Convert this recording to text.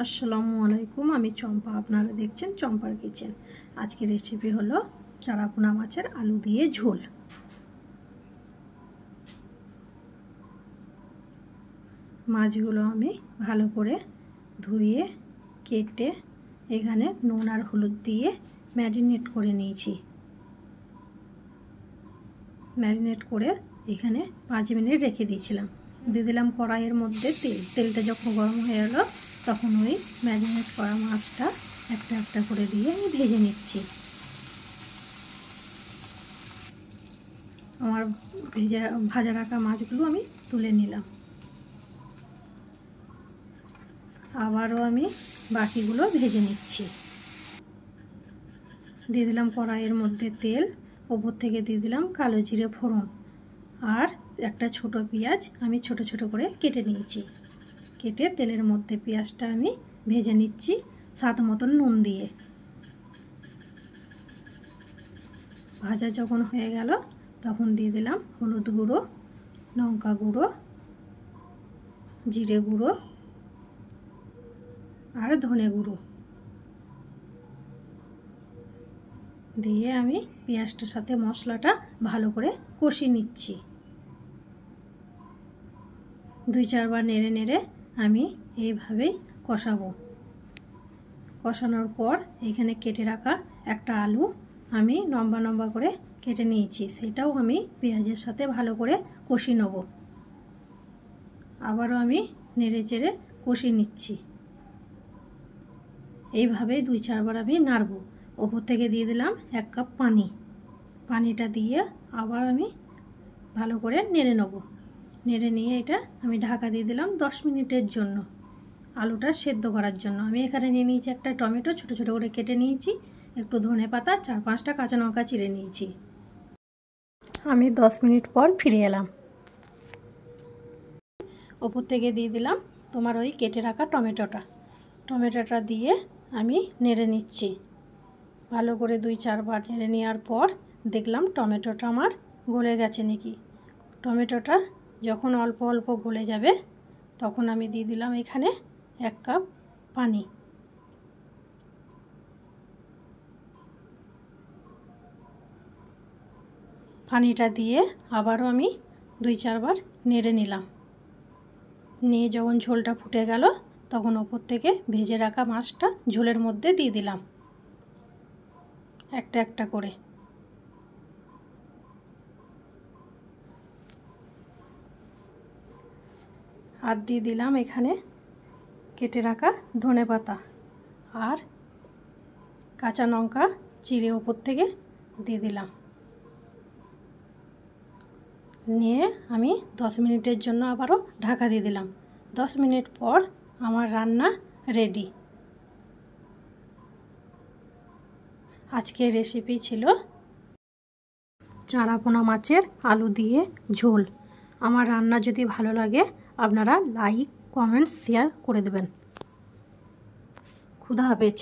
আসসালামু আলাইকুম, আমি চম্পা। আপনারা দেখছেন চম্পার কিচেন। আজকের রেসিপি হলো চারাপোনা মাছের আলু দিয়ে ঝোল। মাছগুলো আমি ভালো করে ধুয়ে কেটে এখানে নুন আর হলুদ দিয়ে ম্যারিনেট করে নিয়েছি। ম্যারিনেট করে এখানে 5 মিনিট রেখে দিয়েছিলাম। দিয়ে দিলাম কড়াইয়ের মধ্যে তেলটা যখন গরম হয়ে গেল তখন ওই ম্যারিনেট করা মাছটা একটা একটা করে দিয়ে আমি ভেজে নিচ্ছি। আমার ভাজা রাখা মাছগুলো আমি তুলে নিলাম। আবারও আমি বাকিগুলো ভেজে নিচ্ছি। দিয়ে দিলাম কড়াইয়ের মধ্যে তেল, ওপর থেকে দিয়ে দিলাম কালো জিরে ফোড়ন আর একটা ছোট পেঁয়াজ আমি ছোট ছোট করে কেটে নিয়েছি। কেটে তেলের মধ্যে পেঁয়াজটা আমি ভেজে নিচ্ছি স্বাদ মতন নুন দিয়ে। ভাজা যখন হয়ে গেল তখন দিয়ে দিলাম হলুদ গুঁড়ো, লঙ্কা গুঁড়ো, জিরে গুঁড়ো আর ধনে গুঁড়ো দিয়ে আমি পেঁয়াজটার সাথে মশলাটা ভালো করে কষিয়ে নিচ্ছি। 2-4 বার নেড়ে নেড়ে আমি এইভাবেই কষাবো। কষানোর পর এখানে কেটে রাখা একটা আলু আমি লম্বা লম্বা করে কেটে নিয়েছি, সেটাও আমি পেঁয়াজের সাথে ভালো করে কষিয়ে নেব। আবারও আমি নেড়ে চেড়ে কষিয়ে নিচ্ছি। এইভাবে 2-4 বার আমি নাড়ব। ওপর থেকে দিয়ে দিলাম 1 কাপ পানি। পানিটা দিয়ে আবার আমি ভালো করে নেড়ে নেব। নেড়ে নিয়ে এটা আমি ঢাকা দিয়ে দিলাম 10 মিনিটের জন্য, আলুটা সেদ্ধ করার জন্য। আমি এখানে নিয়ে নিয়েছি একটা টমেটো ছোট ছোট করে কেটে নিয়েছি, একটু ধনে পাতা, 4-5টা কাঁচা লঙ্কা চিড়ে নিয়েছি। আমি 10 মিনিট পর ফিরে এলাম। ওপর থেকে দিয়ে দিলাম তোমার ওই কেটে রাখা টমেটোটা দিয়ে আমি নেড়ে নিচ্ছি। ভালো করে 2-4 বার নেড়ে নেওয়ার পর দেখলাম টমেটোটা আমার গলে গেছে নাকি। টমেটোটা যখন অল্প অল্প গলে যাবে তখন আমি দিয়ে দিলাম এখানে 1 কাপ পানি। পানিটা দিয়ে আবারও আমি 2-4 বার নেড়ে নিলাম। নিয়ে যখন ঝোলটা ফুটে গেল তখন ওপর থেকে ভেজে রাখা মাছটা ঝোলের মধ্যে দিয়ে দিলাম একটা একটা করে। আর দিয়ে দিলাম এখানে কেটে রাখা ধনে পাতা আর কাঁচা লঙ্কা চিড়ে ওপর থেকে দিয়ে দিলাম। নিয়ে আমি 10 মিনিটের জন্য আবারও ঢাকা দিয়ে দিলাম। 10 মিনিট পর আমার রান্না রেডি। আজকের রেসিপি ছিল চারাপোনা মাছের আলু দিয়ে ঝোল। আমার রান্না যদি ভালো লাগে আপনারা লাইক, কমেন্ট, শেয়ার করে দেবেন। খুদা হাফেজ।